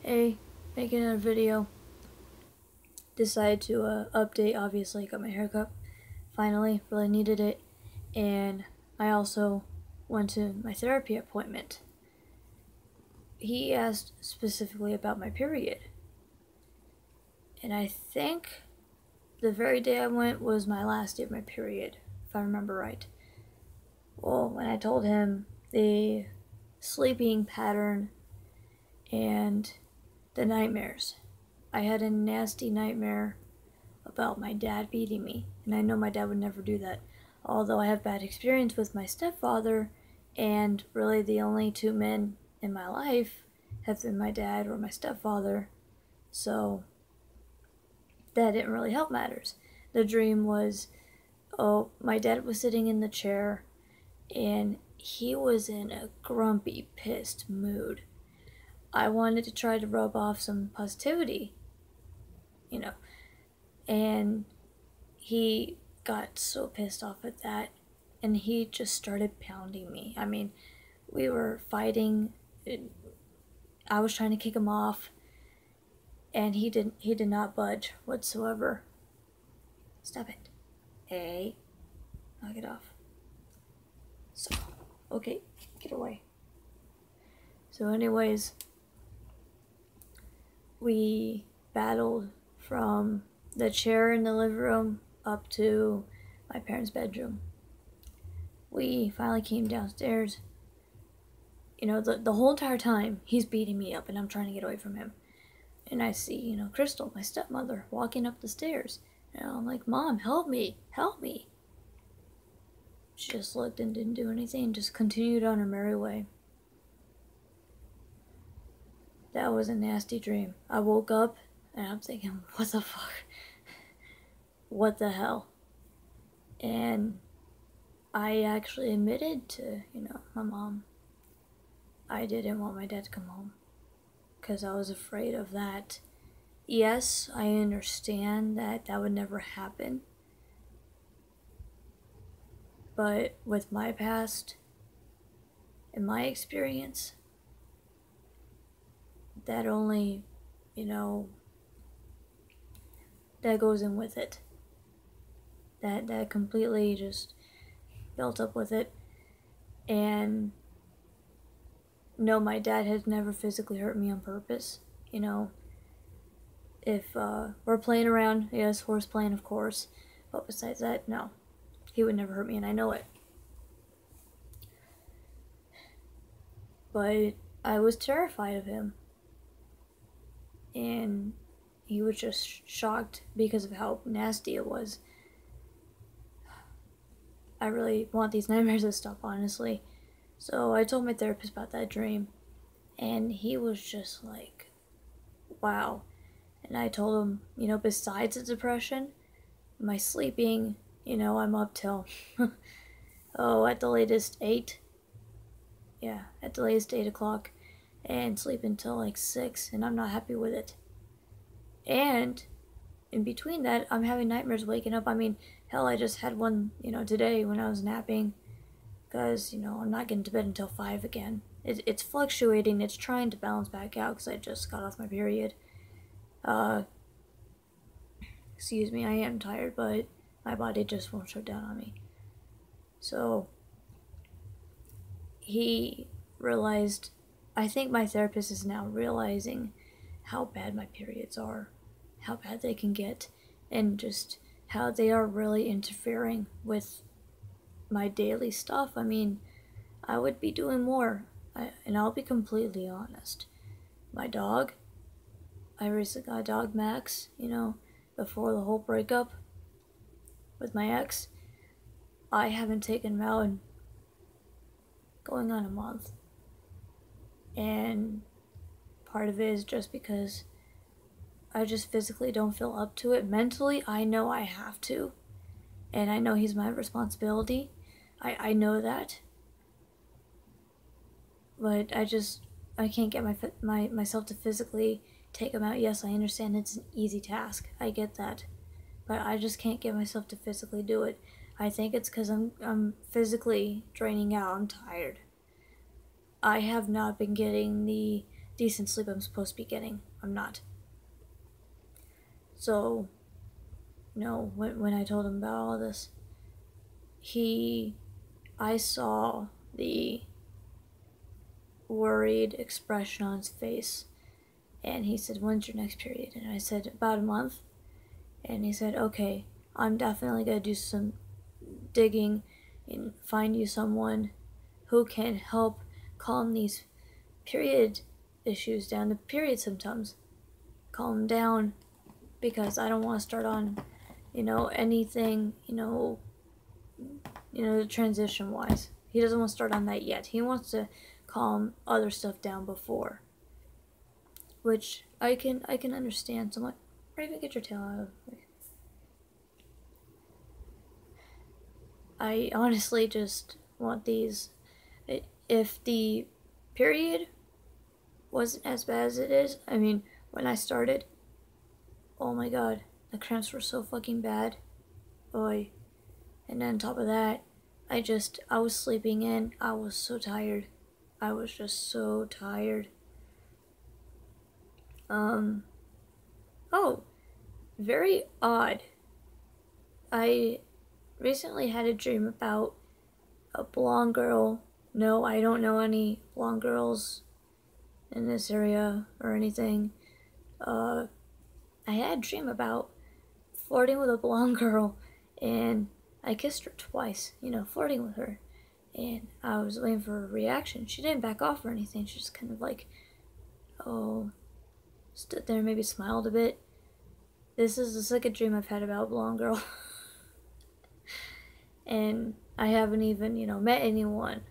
Hey, making a video. Decided to update, obviously. Got my haircut. Finally, really needed it. And I also went to my therapy appointment. He asked specifically about my period. And I think the very day I went was my last day of my period, if I remember right. Well, when I told him the sleeping pattern and the nightmares, I had a nasty nightmare about my dad beating me, and I know my dad would never do that. Although I have bad experience with my stepfather, and really the only two men in my life have been my dad or my stepfather, so that didn't really help matters. The dream was, oh, my dad was sitting in the chair, and he was in a grumpy, pissed mood. I wanted to try to rub off some positivity, you know, and he got so pissed off at that, and he just started pounding me. I mean, we were fighting. I was trying to kick him off, and he did not budge whatsoever. Stop it. Hey, knock it off. So, okay, get away. So anyways, we battled from the chair in the living room up to my parents' bedroom. We finally came downstairs. You know, the whole entire time he's beating me up and I'm trying to get away from him. And I see, you know, Crystal, my stepmother, walking up the stairs. And I'm like, Mom, help me, help me. She just looked and didn't do anything and just continued on her merry way. That was a nasty dream. I woke up and I'm thinking, what the fuck? What the hell? And I actually admitted to, you know, my mom, I didn't want my dad to come home because I was afraid of that. Yes, I understand that that would never happen, but with my past and my experience, that only, you know, that goes in with it. That completely just built up with it. And no, my dad has never physically hurt me on purpose. You know, if we're playing around, yes, horse playing, of course, but besides that, no, he would never hurt me, and I know it. But I was terrified of him, and he was just shocked because of how nasty it was. I really want these nightmares to stop, honestly. So I told my therapist about that dream, and he was just like, wow. And I told him, you know, besides the depression, my sleeping, you know, I'm up till, oh, at the latest 8. Yeah, at the latest 8 o'clock, and sleep until like 6, and I'm not happy with it. And in between that, I'm having nightmares waking up. I mean, hell, I just had one, you know, today when I was napping, because, you know, I'm not getting to bed until 5 again. It's fluctuating. It's trying to balance back out because I just got off my period. Excuse me, I am tired, but my body just won't shut down on me. So he realized, I think my therapist is now realizing how bad my periods are, how bad they can get, and just how they are really interfering with my daily stuff. I mean, I would be doing more, and I'll be completely honest. My dog, I recently got a dog, Max, you know, before the whole breakup with my ex. I haven't taken him out in going on a month. And part of it is just because I just physically don't feel up to it. Mentally, I know I have to. And I know he's my responsibility. I know that. But I can't get myself to physically take him out. Yes, I understand it's an easy task. I get that. But I just can't get myself to physically do it. I think it's because I'm physically draining out. I'm tired. I have not been getting the decent sleep I'm supposed to be getting. I'm not. So, you know, when I told him about all this, I saw the worried expression on his face, and he said, "When's your next period?" And I said, "About a month." And he said, "Okay, I'm definitely gonna do some digging and find you someone who can help calm these period issues down, the period symptoms, calm down, because I don't want to start on, anything, transition wise. He doesn't want to start on that yet. He wants to calm other stuff down before, which I can understand somewhat. Or even get your tail out of the way. I honestly just want these. If the period wasn't as bad as it is, I mean, when I started, oh my god, the cramps were so fucking bad. Boy. And then on top of that, I was sleeping in. I was so tired. I was just so tired. Oh, very odd. I recently had a dream about a blonde girl. No, I don't know any blonde girls in this area or anything. I had a dream about flirting with a blonde girl, and I kissed her twice, flirting with her. And I was waiting for a reaction. She didn't back off or anything. She just kind of stood there, maybe smiled a bit. This is the second dream I've had about a blonde girl. And I haven't even, met anyone.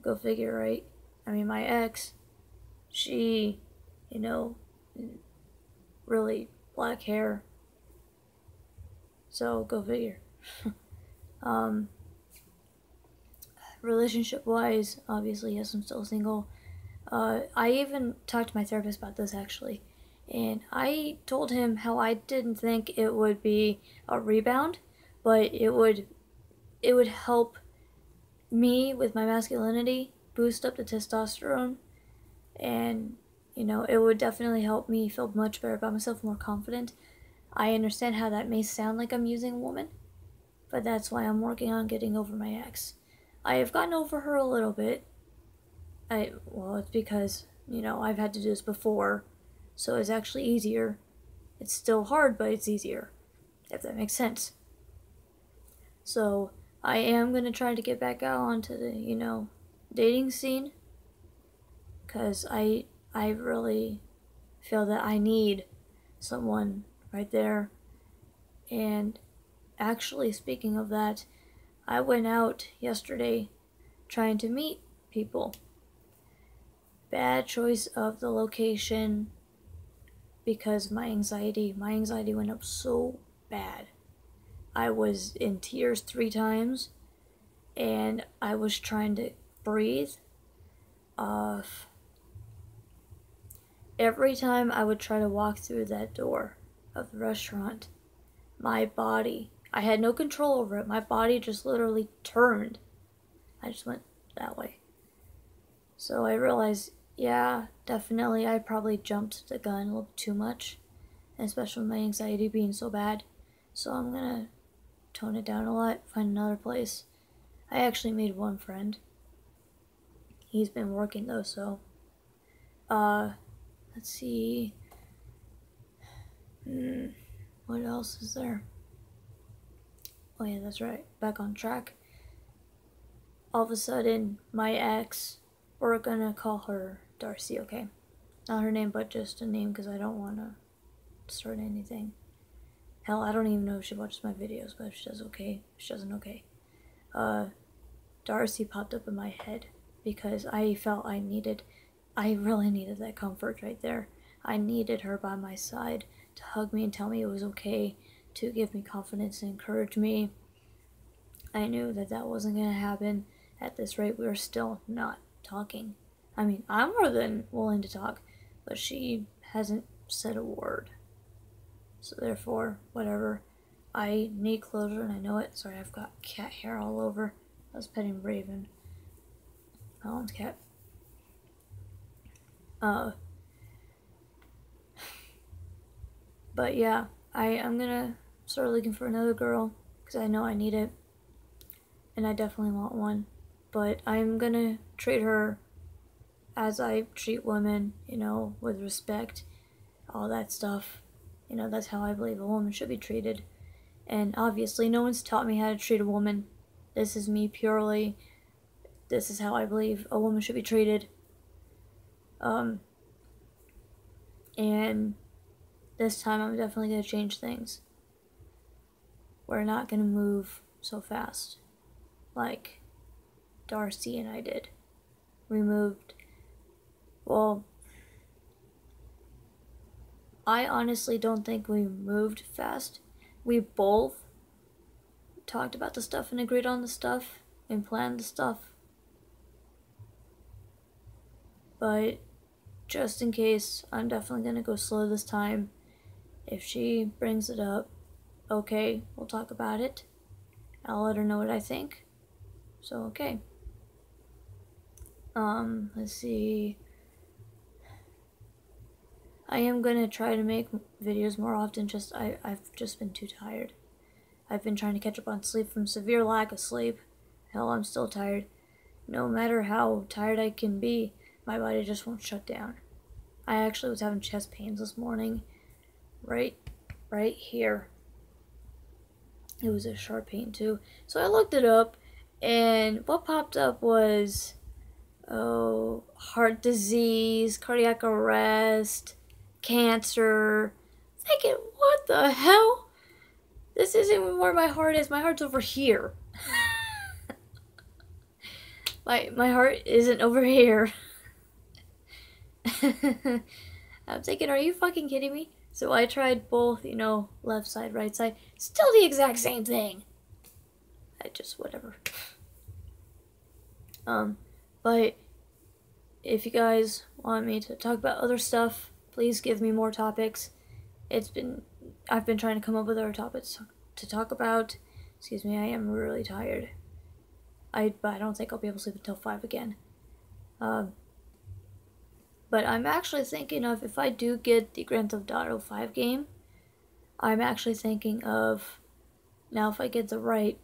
Go figure, right? I mean, my ex, she, really black hair. So, go figure. Relationship-wise, obviously, yes, I'm still single. I even talked to my therapist about this, actually. And I told him how I didn't think it would be a rebound, but it would help me with my masculinity, boost up the testosterone, and, it would definitely help me feel much better about myself, more confident. I understand how that may sound like I'm using a woman, but that's why I'm working on getting over my ex. I have gotten over her a little bit. It's because, I've had to do this before, so it's actually easier. It's still hard, but it's easier, if that makes sense. So, I am going to try to get back out onto the, dating scene, because I really feel that I need someone right there. And actually, speaking of that, I went out yesterday trying to meet people. Bad choice of the location because of my anxiety. My anxiety went up so bad. I was in tears 3 times, and I was trying to breathe. Every time I would try to walk through that door of the restaurant, my body, I had no control over it. My body just literally turned. I just went that way. So I realized, yeah, definitely I probably jumped the gun a little too much, especially with my anxiety being so bad. So I'm gonna tone it down a lot, find another place. I actually made one friend. He's been working though, so let's see. What else is there? Oh yeah, that's right. Back on track. All of a sudden, my ex, we're gonna call her Darcy, okay? Not her name, but just a name, because I don't want to start anything. Hell, I don't even know if she watches my videos, but if she does, okay. If she doesn't, okay. Darcy popped up in my head because I felt I really needed that comfort right there. I needed her by my side to hug me and tell me it was okay, to give me confidence and encourage me. I knew that wasn't going to happen. At this rate, we were still not talking. I mean, I'm more than willing to talk, but she hasn't said a word. So therefore, whatever. I need closure, and I know it. Sorry, I've got cat hair all over. I was petting Raven, Alan's cat. But yeah, I'm gonna start looking for another girl because I know I need it, and I definitely want one. But I'm gonna treat her as I treat women, you know, with respect, all that stuff. You know, that's how I believe a woman should be treated. And obviously, no one's taught me how to treat a woman. This is me purely. This is how I believe a woman should be treated. And this time I'm definitely going to change things. We're not going to move so fast like Darcy and I did. We moved. Well, I honestly don't think we moved fast. We both talked about the stuff and agreed on the stuff and planned the stuff. But just in case, I'm definitely going to go slow this time. If she brings it up, okay, we'll talk about it. I'll let her know what I think. So, okay. Let's see. I am gonna try to make videos more often, I've just been too tired. I've been trying to catch up on sleep from severe lack of sleep. Hell, I'm still tired. No matter how tired I can be, my body just won't shut down. I actually was having chest pains this morning. Right here. It was a sharp pain too. So I looked it up, and what popped up was, heart disease, cardiac arrest, cancer. Thinking, what the hell? This isn't where my heart is. My heart's over here. my heart isn't over here. I'm thinking, are you fucking kidding me? So I tried both, you know, left side, right side. Still the exact same thing. Whatever. But if you guys want me to talk about other stuff, please give me more topics. I've been trying to come up with other topics to talk about. Excuse me, I am really tired. But I don't think I'll be able to sleep until 5 again. But I'm actually thinking of, if I do get the Grand Theft Auto 5 game, I'm actually thinking of, now if I get the right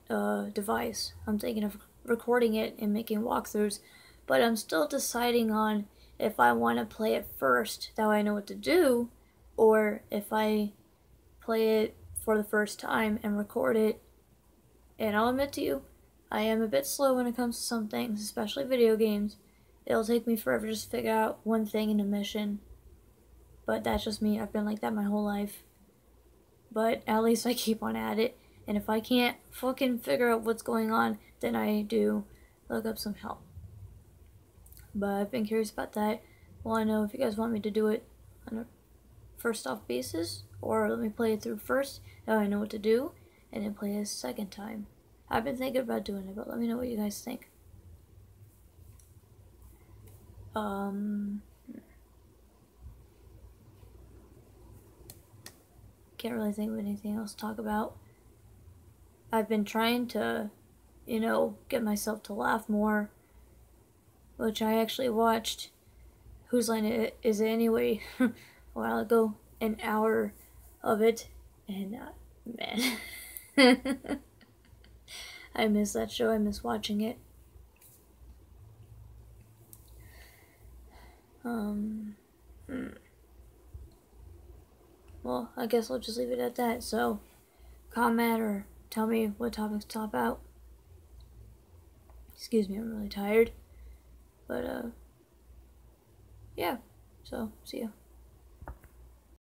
device, I'm thinking of recording it and making walkthroughs, but I'm still deciding on if I want to play it first, that way I know what to do, or if I play it for the first time and record it. And I'll admit to you, I am a bit slow when it comes to some things, especially video games. It'll take me forever just to figure out one thing in a mission. But that's just me. I've been like that my whole life. But at least I keep on at it. And if I can't fucking figure out what's going on, then I do look up some help. But I've been curious about that. Want to know if you guys want me to do it on a first off basis, or let me play it through first, that I know what to do, and then play it a second time. I've been thinking about doing it, but let me know what you guys think. Can't really think of anything else to talk about. I've been trying to, you know, get myself to laugh more, which I actually watched Whose Line Is It Anyway a while ago, an hour of it, and man, I miss that show. I miss watching it. Well, I guess I'll just leave it at that. So, comment or tell me what topics to talk about. Excuse me, I'm really tired. But, yeah. So, see ya.